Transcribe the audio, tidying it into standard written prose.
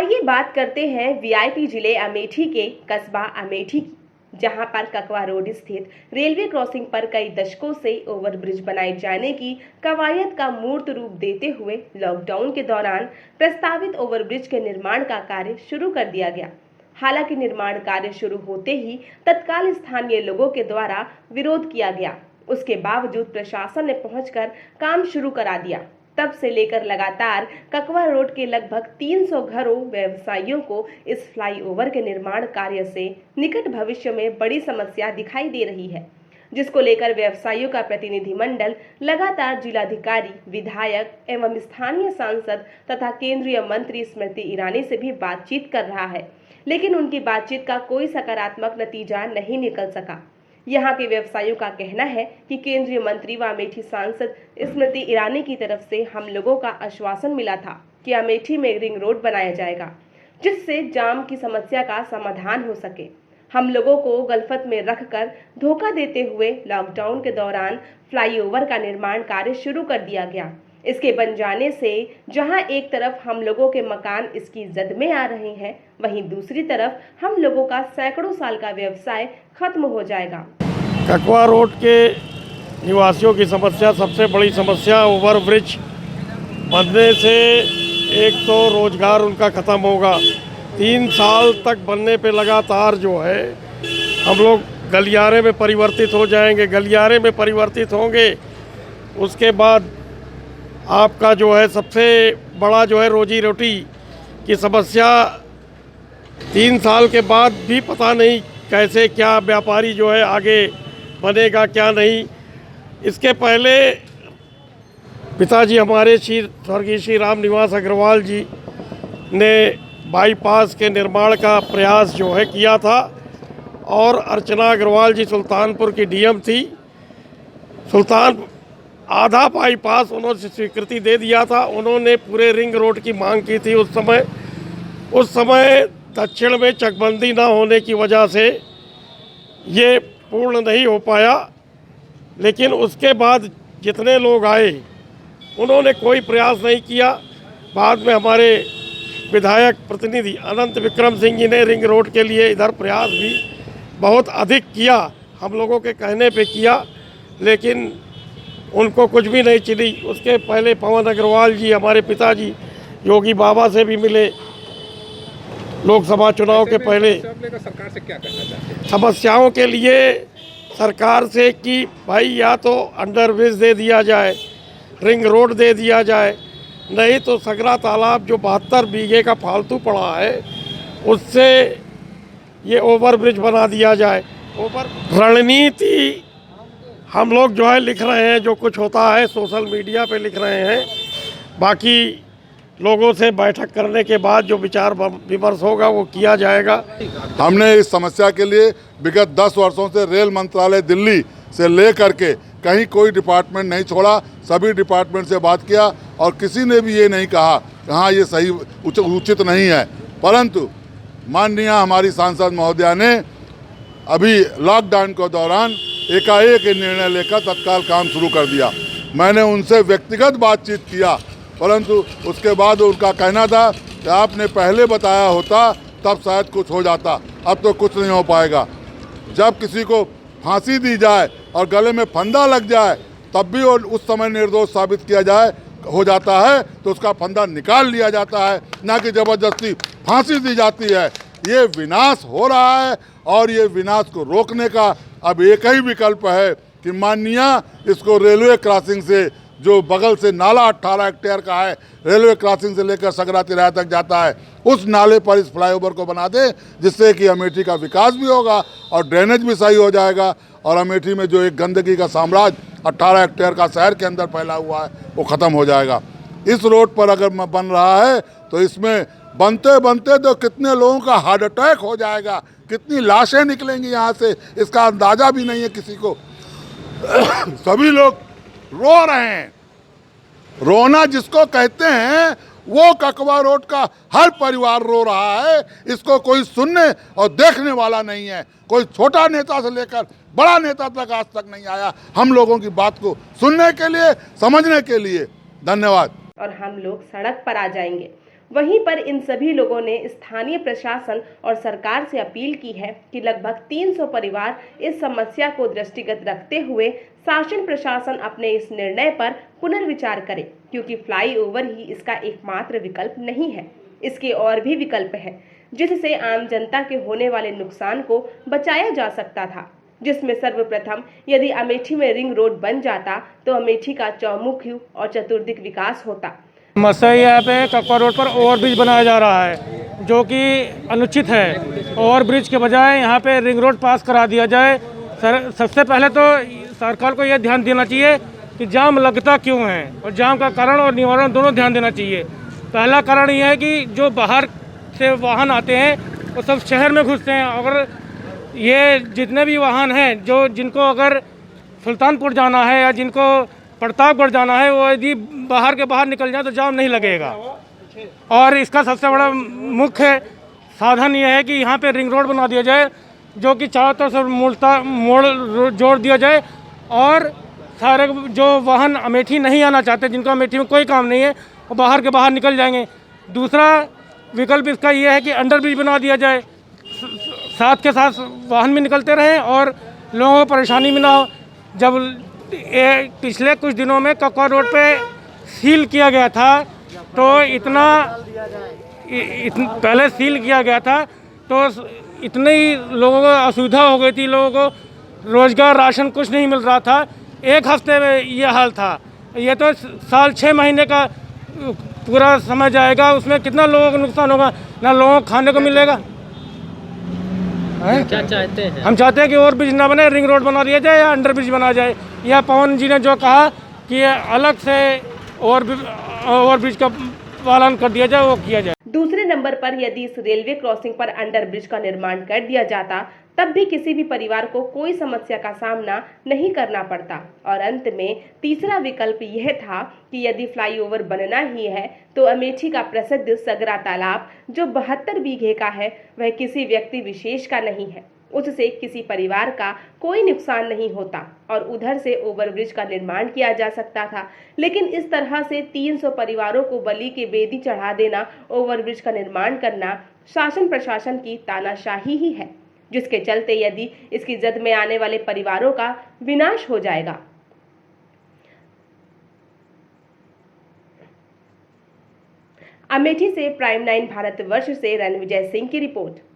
आइए बात करते हैं वीआईपी जिले अमेठी के कस्बा अमेठी की, जहां पर ककवा रोड स्थित रेलवे क्रॉसिंग पर कई दशकों से ओवरब्रिज बनाए जाने की कवायद का मूर्त रूप देते हुए लॉकडाउन के दौरान प्रस्तावित ओवरब्रिज के निर्माण का कार्य शुरू कर दिया गया। हालांकि निर्माण कार्य शुरू होते ही तत्काल स्थानीय लोगों के द्वारा विरोध किया गया। उसके बावजूद प्रशासन ने पहुंचकर काम शुरू करा दिया। तब से लेकर लगातार ककवा रोड के लगभग 300 घरों व्यवसायियों को इस फ्लाईओवर के निर्माण कार्य से निकट भविष्य में बड़ी समस्या दिखाई दे रही है, जिसको लेकर व्यवसायियों का प्रतिनिधिमंडल लगातार जिलाधिकारी, विधायक एवं स्थानीय सांसद तथा केंद्रीय मंत्री स्मृति ईरानी से भी बातचीत कर रहा है, लेकिन उनकी बातचीत का कोई सकारात्मक नतीजा नहीं निकल सका। यहाँ के व्यवसायियों का कहना है कि केंद्रीय मंत्री व अमेठी सांसद स्मृति ईरानी की तरफ से हम लोगों का आश्वासन मिला था कि अमेठी में रिंग रोड बनाया जाएगा, जिससे जाम की समस्या का समाधान हो सके। हम लोगों को गलफत में रखकर धोखा देते हुए लॉकडाउन के दौरान फ्लाईओवर का निर्माण कार्य शुरू कर दिया गया। इसके बन जाने से जहां एक तरफ हम लोगों के मकान इसकी जद में आ रहे हैं, वहीं दूसरी तरफ हम लोगों का सैकड़ों साल का व्यवसाय खत्म हो जाएगा। ककवा रोड के निवासियों की समस्या, सबसे बड़ी समस्या ओवरब्रिज बनने से एक तो रोजगार उनका ख़त्म होगा। 3 साल तक बनने पे लगातार जो है हम लोग गलियारे में परिवर्तित हो जाएंगे, गलियारे में परिवर्तित होंगे। उसके बाद आपका जो है सबसे बड़ा जो है रोजी रोटी की समस्या 3 साल के बाद भी पता नहीं कैसे क्या व्यापारी जो है आगे बनेगा क्या नहीं। इसके पहले पिताजी हमारे स्वर्गीय श्री राम निवास अग्रवाल जी ने बाईपास के निर्माण का प्रयास जो है किया था और अर्चना अग्रवाल जी सुल्तानपुर की डीएम थी। सुल्तान आधा बाईपास उन्होंने स्वीकृति दे दिया था। उन्होंने पूरे रिंग रोड की मांग की थी। उस समय दक्षिण में चकबंदी ना होने की वजह से ये पूर्ण नहीं हो पाया, लेकिन उसके बाद जितने लोग आए उन्होंने कोई प्रयास नहीं किया। बाद में हमारे विधायक प्रतिनिधि अनंत विक्रम सिंह जी ने रिंग रोड के लिए इधर प्रयास भी बहुत अधिक किया, हम लोगों के कहने पे किया, लेकिन उनको कुछ भी नहीं चिली। उसके पहले पवन अग्रवाल जी हमारे पिताजी योगी बाबा से भी मिले लोकसभा चुनाव के पहले। सरकार से क्या कहना चाहते हैं? समस्याओं के लिए सरकार से कि भाई या तो अंडरब्रिज दे दिया जाए, रिंग रोड दे दिया जाए, नहीं तो सगरा तालाब जो 72 बीघे का फालतू पड़ा है उससे ये ओवरब्रिज बना दिया जाए। रणनीति हम लोग जो है लिख रहे हैं, जो कुछ होता है सोशल मीडिया पे लिख रहे हैं। बाकी लोगों से बैठक करने के बाद जो विचार विमर्श होगा वो किया जाएगा। हमने इस समस्या के लिए विगत 10 वर्षों से रेल मंत्रालय दिल्ली से ले करके कहीं कोई डिपार्टमेंट नहीं छोड़ा, सभी डिपार्टमेंट से बात किया और किसी ने भी ये नहीं कहा कि हाँ ये सही उचित नहीं है। परंतु माननीय हमारी सांसद महोदया ने अभी लॉकडाउन के दौरान एकाएक निर्णय लेकर तत्काल काम शुरू कर दिया। मैंने उनसे व्यक्तिगत बातचीत किया, परंतु उसके बाद उनका कहना था कि आपने पहले बताया होता तब शायद कुछ हो जाता, अब तो कुछ नहीं हो पाएगा। जब किसी को फांसी दी जाए और गले में फंदा लग जाए तब भी उस समय निर्दोष साबित किया जाए हो जाता है तो उसका फंदा निकाल लिया जाता है, ना कि ज़बरदस्ती फांसी दी जाती है। ये विनाश हो रहा है और ये विनाश को रोकने का अब एक ही विकल्प है कि माननीय इसको रेलवे क्रॉसिंग से, जो बगल से नाला 18 हेक्टेयर का है, रेलवे क्रॉसिंग से लेकर सगरा तिराहा तक जाता है, उस नाले पर इस फ्लाईओवर को बना दे, जिससे कि अमेठी का विकास भी होगा और ड्रेनेज भी सही हो जाएगा और अमेठी में जो एक गंदगी का साम्राज्य 18 हेक्टेयर का शहर के अंदर फैला हुआ है वो ख़त्म हो जाएगा। इस रोड पर अगर बन रहा है तो इसमें बनते बनते तो कितने लोगों का हार्ट अटैक हो जाएगा, कितनी लाशें निकलेंगी यहाँ से, इसका अंदाज़ा भी नहीं है किसी को। सभी लोग रो रहे हैं। रोना जिसको कहते हैं वो ककवा रोड का हर परिवार रो रहा है। इसको कोई सुनने और देखने वाला नहीं है। कोई छोटा नेता से लेकर बड़ा नेता तक आज तक नहीं आया हम लोगों की बात को सुनने के लिए, समझने के लिए। धन्यवाद। और हम लोग सड़क पर आ जाएंगे। वहीं पर इन सभी लोगों ने स्थानीय प्रशासन और सरकार से अपील की है कि लगभग 300 परिवार इस समस्या को दृष्टिगत रखते हुए शासन प्रशासन अपने इस निर्णय पर पुनर्विचार करे, क्योंकि फ्लाईओवर ही इसका एकमात्र विकल्प नहीं है। इसके और भी विकल्प है जिससे आम जनता के होने वाले नुकसान को बचाया जा सकता था, जिसमें सर्वप्रथम यदि अमेठी में रिंग रोड बन जाता तो अमेठी का चौमुखी और चतुर्दिक विकास होता। समस्या यहाँ पे ककवा रोड पर ओवरब्रिज बनाया जा रहा है जो कि अनुचित है। ओवरब्रिज के बजाय यहाँ पे रिंग रोड पास करा दिया जाए। सबसे पहले तो सरकार को यह ध्यान देना चाहिए कि जाम लगता क्यों है और जाम का कारण और निवारण दोनों ध्यान देना चाहिए। पहला कारण यह है कि जो बाहर से वाहन आते हैं वो सब शहर में घुसते हैं। अगर ये जितने भी वाहन हैं जिनको अगर सुल्तानपुर जाना है या जिनको प्रतापगढ़ जाना है, वो यदि बाहर के बाहर निकल जाए तो जाम नहीं लगेगा। और इसका सबसे बड़ा मुख्य साधन यह है कि यहाँ पे रिंग रोड बना दिया जाए जो कि चारों तरफ से मोड़ जोड़ दिया जाए और सारे जो वाहन अमेठी नहीं आना चाहते, जिनको अमेठी में कोई काम नहीं है, वो बाहर के बाहर निकल जाएंगे। दूसरा विकल्प इसका यह है कि अंडरब्रिज बना दिया जाए, साथ के साथ वाहन भी निकलते रहें और लोगों को परेशानी भी ना हो। जब पिछले कुछ दिनों में ककवा रोड पे सील किया गया था तो पहले सील किया गया था तो इतनी लोगों को असुविधा हो गई थी, लोगों को रोजगार राशन कुछ नहीं मिल रहा था। एक हफ्ते में ये हाल था। ये तो साल 6 महीने का पूरा समय जाएगा, उसमें कितना लोगों को नुकसान होगा, ना लोगों को खाने को मिलेगा। क्या चाहते हैं? हम चाहते हैं कि ओवर ब्रिज ना बने, रिंग रोड बना दिया जाए या अंडर ब्रिज बना जाए। या पवन जी ने जो कहा कि ये अलग से ओवर ब्रिज का पालन कर दिया जाए, वो किया जाए। दूसरे नंबर पर यदि इस रेलवे क्रॉसिंग पर अंडर ब्रिज का निर्माण कर दिया जाता तब भी किसी भी परिवार को कोई समस्या का सामना नहीं करना पड़ता। और अंत में तीसरा विकल्प यह था कि यदि फ्लाईओवर बनना ही है तो अमेठी का प्रसिद्ध सगरा तालाब जो 72 बीघे का है वह किसी व्यक्ति विशेष का नहीं है, उससे किसी परिवार का कोई नुकसान नहीं होता और उधर से ओवरब्रिज का निर्माण किया जा सकता था। लेकिन इस तरह से 300 परिवारों को बलि के बेदी चढ़ा देना, ओवरब्रिज का निर्माण करना शासन प्रशासन की तानाशाही ही है, जिसके चलते यदि इसकी जद में आने वाले परिवारों का विनाश हो जाएगा। अमेठी से प्राइम 9 भारतवर्ष से रणविजय सिंह की रिपोर्ट।